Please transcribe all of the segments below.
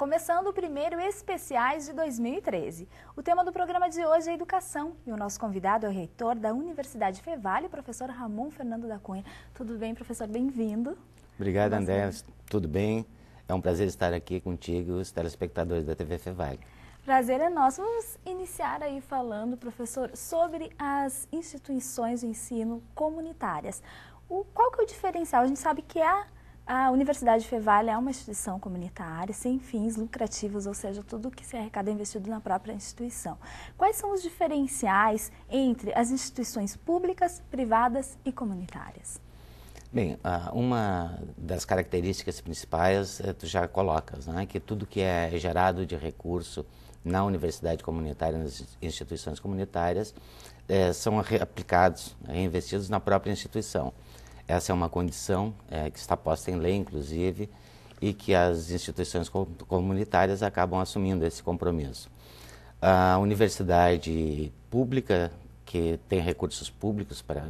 começando o primeiro Especiais de 2013. O tema do programa de hoje é educação e o nosso convidado é o reitor da Universidade Fevale, o professor Ramon Fernando da Cunha. Tudo bem, professor? Bem-vindo. Obrigado, André. Tudo bem? É um prazer estar aqui contigo, os telespectadores da TV Fevale. Prazer é nosso. Vamos iniciar aí falando, professor, sobre as instituições de ensino comunitárias. Qual que é o diferencial? A gente sabe que a Universidade Fevale é uma instituição comunitária, sem fins lucrativos, ou seja, tudo que se arrecada é investido na própria instituição. Quais são os diferenciais entre as instituições públicas, privadas e comunitárias? Bem, uma das características principais tu já colocas, né, que tudo que é gerado de recurso na universidade comunitária, nas instituições comunitárias, são aplicados, reinvestidos na própria instituição. Essa é uma condição que está posta em lei, inclusive, e que as instituições comunitárias acabam assumindo esse compromisso. A universidade pública, que tem recursos públicos para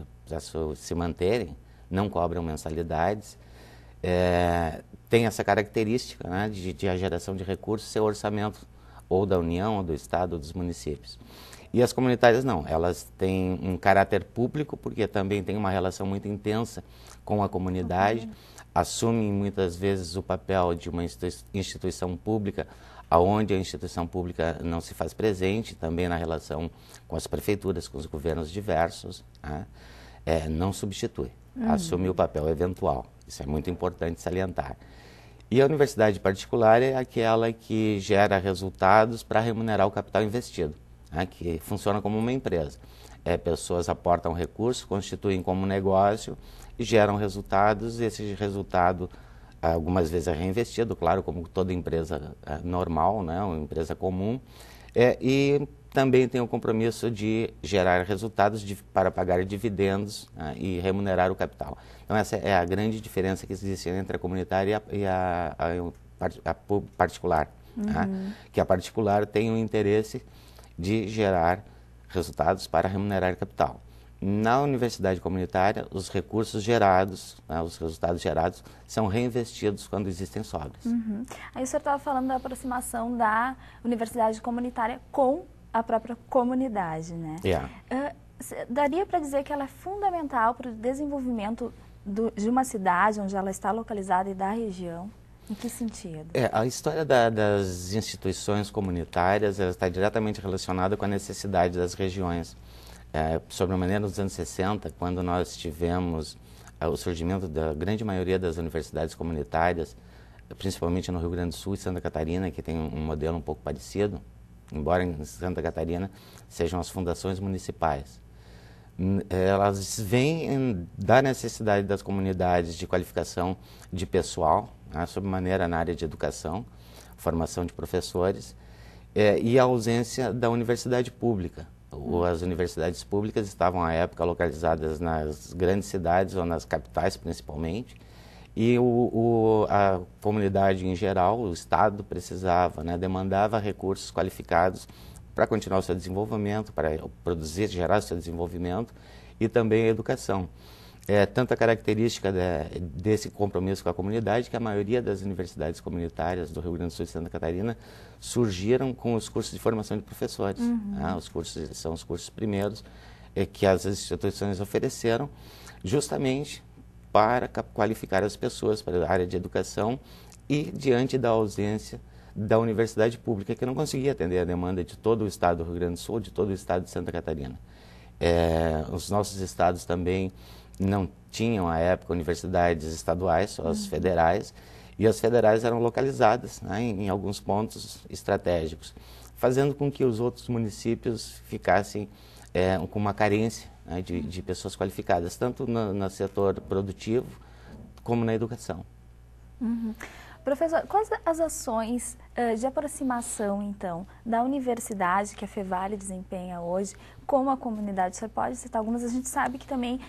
se manterem, não cobram mensalidades, tem essa característica, né, de a geração de recursos ser orçamento ou da União, ou do Estado, ou dos municípios. E as comunitárias não, elas têm um caráter público, porque também tem uma relação muito intensa com a comunidade, assumem muitas vezes o papel de uma instituição pública, aonde a instituição pública não se faz presente, também na relação com as prefeituras, com os governos diversos, né? Não substitui, assume o papel eventual, isso é muito importante salientar. E a universidade particular é aquela que gera resultados para remunerar o capital investido, né, que funciona como uma empresa. Pessoas aportam recursos, constituem como negócio e geram resultados, e esse resultado algumas vezes é reinvestido, claro, como toda empresa normal, né, uma empresa comum, e também tem o compromisso de gerar resultados para pagar dividendos, e remunerar o capital. Então essa é a grande diferença que existe entre a comunitária e a particular, né? Que a particular tem o interesse de gerar resultados para remunerar capital. Na universidade comunitária, os recursos gerados, né, os resultados gerados, são reinvestidos quando existem sobras. Aí o senhor estava falando da aproximação da universidade comunitária com a própria comunidade, né? Daria para dizer que ela é fundamental para o desenvolvimento de uma cidade onde ela está localizada e da região? Em que sentido? A história das instituições comunitárias ela está diretamente relacionada com a necessidade das regiões. Sobremaneira nos anos 60, quando nós tivemos o surgimento da grande maioria das universidades comunitárias, principalmente no Rio Grande do Sul e Santa Catarina, que tem um modelo um pouco parecido, embora em Santa Catarina sejam as fundações municipais. Elas vêm da necessidade das comunidades de qualificação de pessoal, né, sobremaneira na área de educação, formação de professores, e a ausência da universidade pública. As universidades públicas estavam, à época, localizadas nas grandes cidades, ou nas capitais principalmente, e a comunidade em geral, o Estado precisava, né, demandava recursos qualificados para continuar o seu desenvolvimento, para produzir, gerar o seu desenvolvimento e também a educação. Tanta característica desse compromisso com a comunidade que a maioria das universidades comunitárias do Rio Grande do Sul e Santa Catarina surgiram com os cursos de formação de professores. Os cursos são os cursos primeiros que as instituições ofereceram justamente para qualificar as pessoas para a área de educação e diante da ausência da universidade pública, que não conseguia atender a demanda de todo o estado do Rio Grande do Sul, de todo o estado de Santa Catarina. Os nossos estados também não tinham, à época, universidades estaduais, só as federais, e as federais eram localizadas, né, em alguns pontos estratégicos, fazendo com que os outros municípios ficassem com uma carência, né, de pessoas qualificadas, tanto no setor produtivo como na educação. Professor, quais as ações de aproximação, então, da universidade que a Fevale desempenha hoje com a comunidade? O senhor pode citar algumas? A gente sabe que também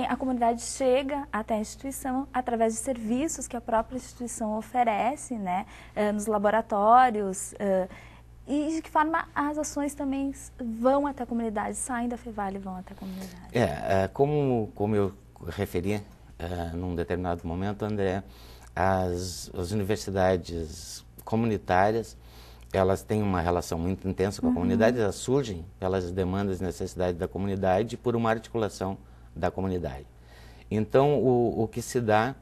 a comunidade chega até a instituição através de serviços que a própria instituição oferece, né, nos laboratórios, e de que forma as ações também vão até a comunidade, saem da Fevale e vão até a comunidade? Como eu referi num determinado momento, André, as universidades comunitárias, elas têm uma relação muito intensa com a comunidade, elas surgem pelas demandas e necessidades da comunidade e por uma articulação da comunidade. Então, o que se dá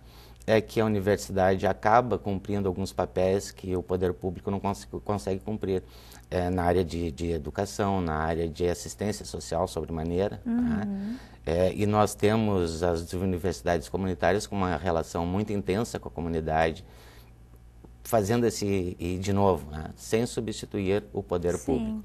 é que a universidade acaba cumprindo alguns papéis que o poder público não consegue cumprir na área de educação, na área de assistência social, sobremaneira. E nós temos as universidades comunitárias com uma relação muito intensa com a comunidade, fazendo e de novo, sem substituir o poder público.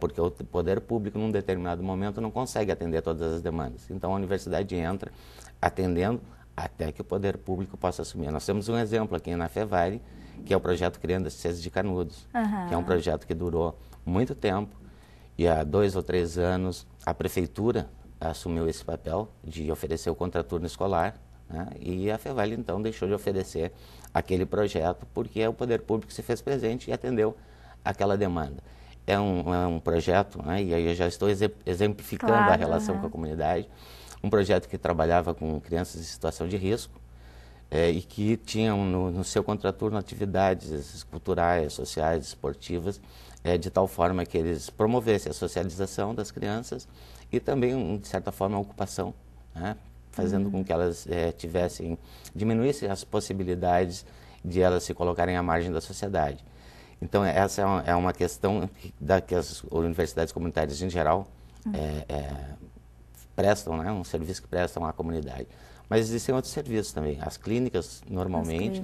Porque o poder público, num determinado momento, não consegue atender todas as demandas. Então, a universidade entra atendendo até que o poder público possa assumir. Nós temos um exemplo aqui na Fevale, que é o projeto Criando Ciências de Canudos, que é um projeto que durou muito tempo, e há 2 ou 3 anos a prefeitura assumiu esse papel de oferecer o contraturno escolar, e a Fevale, então, deixou de oferecer aquele projeto, porque o poder público se fez presente e atendeu aquela demanda. É um projeto, e aí eu já estou exemplificando a relação com a comunidade, um projeto que trabalhava com crianças em situação de risco e que tinham no seu contraturno atividades culturais, sociais, esportivas, de tal forma que eles promovessem a socialização das crianças e também, de certa forma, a ocupação, fazendo com que elas diminuíssem as possibilidades de elas se colocarem à margem da sociedade. Então, essa é uma questão que as universidades comunitárias, em geral, prestam, um serviço que prestam à comunidade. Mas existem outros serviços também. As clínicas, normalmente,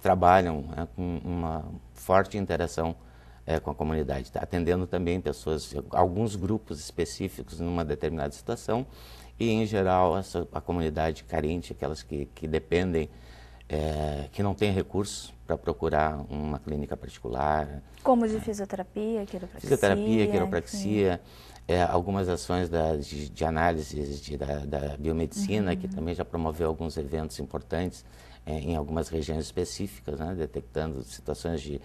trabalham com uma forte interação com a comunidade, atendendo também pessoas, alguns grupos específicos numa determinada situação, e, em geral, a comunidade carente, aquelas que dependem, que não têm recursos para procurar uma clínica particular. Como de fisioterapia, quiropraxia. Algumas ações de análises da biomedicina, que também já promoveu alguns eventos importantes em algumas regiões específicas, detectando situações de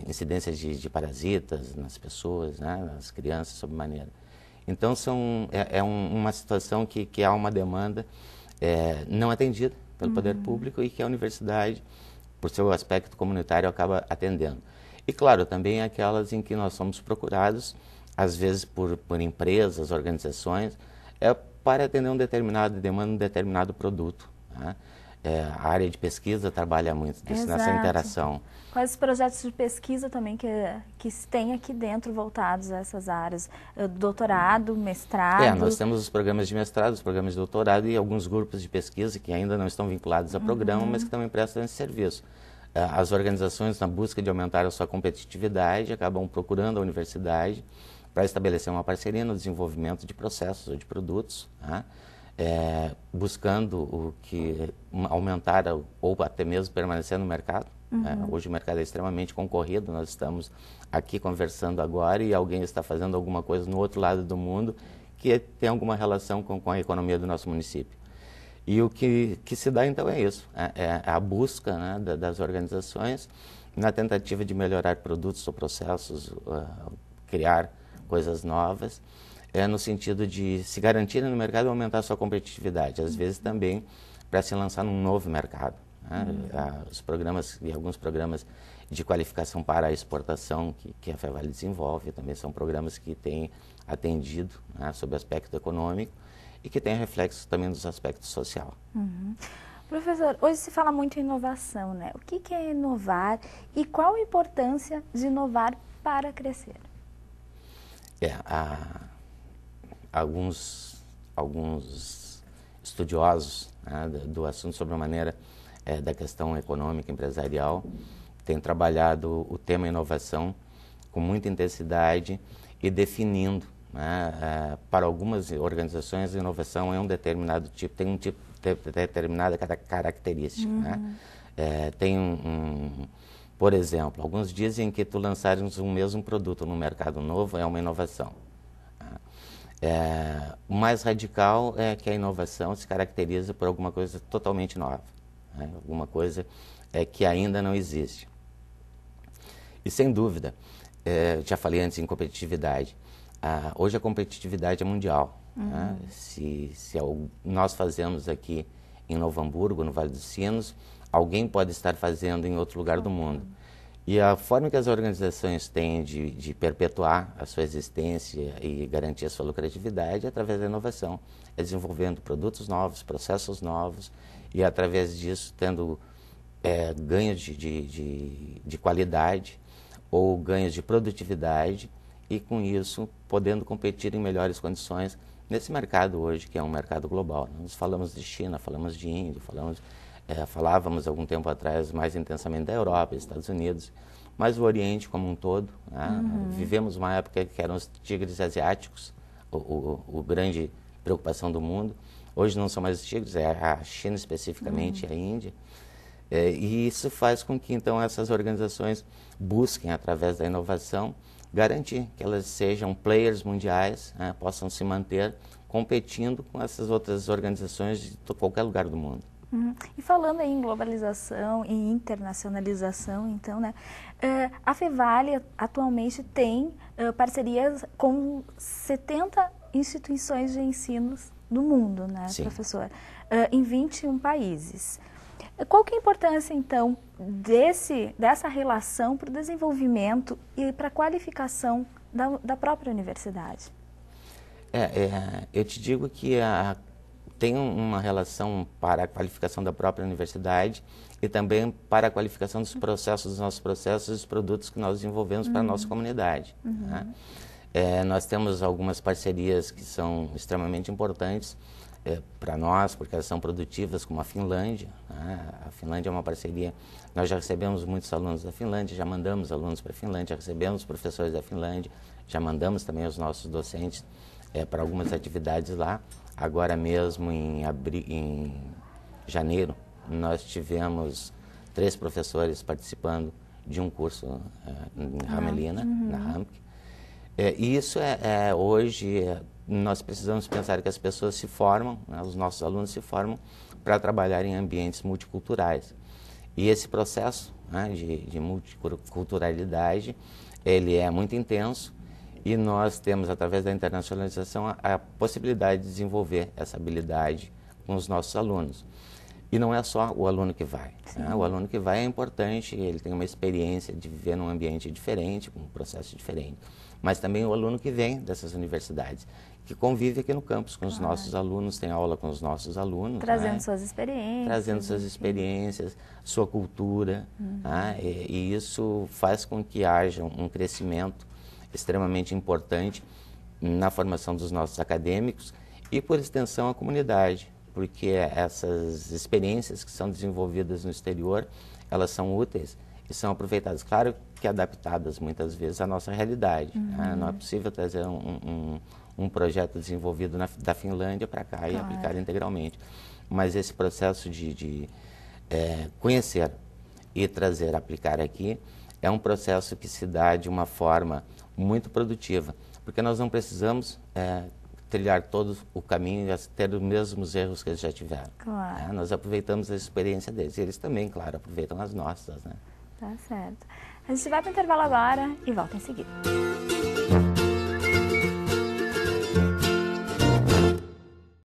incidências de parasitas nas pessoas, nas crianças, sob maneira. Então, uma situação que há uma demanda não atendida pelo poder público e que a universidade, por seu aspecto comunitário, acaba atendendo. E, claro, também aquelas em que nós somos procurados, às vezes por empresas, organizações, para atender uma determinada demanda, um determinado produto. A área de pesquisa trabalha muito nessa interação. Quais os projetos de pesquisa também que se tem aqui dentro voltados a essas áreas? Doutorado, mestrado? Nós temos os programas de mestrado, os programas de doutorado e alguns grupos de pesquisa que ainda não estão vinculados ao programa, mas que também prestam esse serviço. As organizações, na busca de aumentar a sua competitividade, acabam procurando a universidade para estabelecer uma parceria no desenvolvimento de processos ou de produtos, buscando aumentar ou até mesmo permanecer no mercado. Hoje o mercado é extremamente concorrido, nós estamos aqui conversando agora e alguém está fazendo alguma coisa no outro lado do mundo que tem alguma relação com a economia do nosso município. E o que se dá então é isso, a busca das organizações na tentativa de melhorar produtos ou processos, criar coisas novas, no sentido de se garantir no mercado e aumentar a sua competitividade, às vezes também para se lançar num novo mercado. Os programas e alguns programas de qualificação para a exportação que a Fevale desenvolve também são programas que têm atendido sobre o aspecto econômico e que têm reflexos também dos aspectos social. Professor, hoje se fala muito em inovação, O que é inovar e qual a importância de inovar para crescer? Alguns estudiosos do assunto sobre a maneira da questão econômica empresarial têm trabalhado o tema inovação com muita intensidade e definindo, para algumas organizações, a inovação é um determinado tipo, tem um tipo determinada característica. Por exemplo, alguns dizem que tu lançares um mesmo produto no mercado novo é uma inovação. O mais radical é que a inovação se caracteriza por alguma coisa totalmente nova, alguma coisa que ainda não existe. E sem dúvida, já falei antes em competitividade, hoje a competitividade é mundial. Se nós fazemos aqui em Novo Hamburgo, no Vale dos Sinos, alguém pode estar fazendo em outro lugar do mundo. E a forma que as organizações têm de perpetuar a sua existência e garantir a sua lucratividade é através da inovação, é desenvolvendo produtos novos, processos novos e através disso tendo ganhos de qualidade ou ganhos de produtividade e com isso podendo competir em melhores condições nesse mercado hoje que é um mercado global. Nós falamos de China, falamos de Índia, falávamos algum tempo atrás mais intensamente da Europa, Estados Unidos, mas o Oriente como um todo. Né? Vivemos uma época que eram os tigres asiáticos, o grande preocupação do mundo. Hoje não são mais os tigres, é a China especificamente, a Índia. E isso faz com que então essas organizações busquem, através da inovação, garantir que elas sejam players mundiais, né? Possam se manter competindo com essas outras organizações de qualquer lugar do mundo. E falando aí em globalização e internacionalização, então, né, a Fevale atualmente tem parcerias com 70 instituições de ensino do mundo, né, Sim. professor? Em 21 países. Qual que é a importância, então, dessa relação para o desenvolvimento e para a qualificação da própria universidade? Eu te digo que tem uma relação para a qualificação da própria universidade e também para a qualificação dos nossos processos e dos produtos que nós desenvolvemos para a nossa comunidade. Né? Nós temos algumas parcerias que são extremamente importantes para nós, porque elas são produtivas, como a Finlândia. Né? A Finlândia é uma parceria, nós já recebemos muitos alunos da Finlândia, já mandamos alunos para a Finlândia, já recebemos professores da Finlândia, já mandamos também os nossos docentes para algumas atividades lá. Agora mesmo, em janeiro, nós tivemos 3 professores participando de um curso em Ramelina, na RAMP. E isso hoje, nós precisamos pensar que as pessoas se formam, né, os nossos alunos se formam para trabalhar em ambientes multiculturais. E esse processo, né, de multiculturalidade, ele é muito intenso. E nós temos, através da internacionalização, a possibilidade de desenvolver essa habilidade com os nossos alunos. E não é só o aluno que vai. Né? O aluno que vai é importante, ele tem uma experiência de viver num ambiente diferente, com um processo diferente. Mas também o aluno que vem dessas universidades, que convive aqui no campus com os nossos alunos, tem aula com os nossos alunos. Trazendo, né? suas experiências. Trazendo suas experiências, sua cultura. Né? E isso faz com que haja um crescimento extremamente importante na formação dos nossos acadêmicos e, por extensão, a comunidade, porque essas experiências que são desenvolvidas no exterior, elas são úteis e são aproveitadas, claro que adaptadas muitas vezes à nossa realidade. Né? Não é possível trazer um projeto desenvolvido da Finlândia para cá e aplicar integralmente. Mas esse processo de conhecer e trazer, aplicar aqui, é um processo que se dá de uma forma muito produtiva, porque nós não precisamos trilhar todo o caminho e ter os mesmos erros que eles já tiveram. Claro. Né? Nós aproveitamos a experiência deles e eles também, claro, aproveitam as nossas. Né? Tá certo. A gente vai para o intervalo agora e volta em seguida.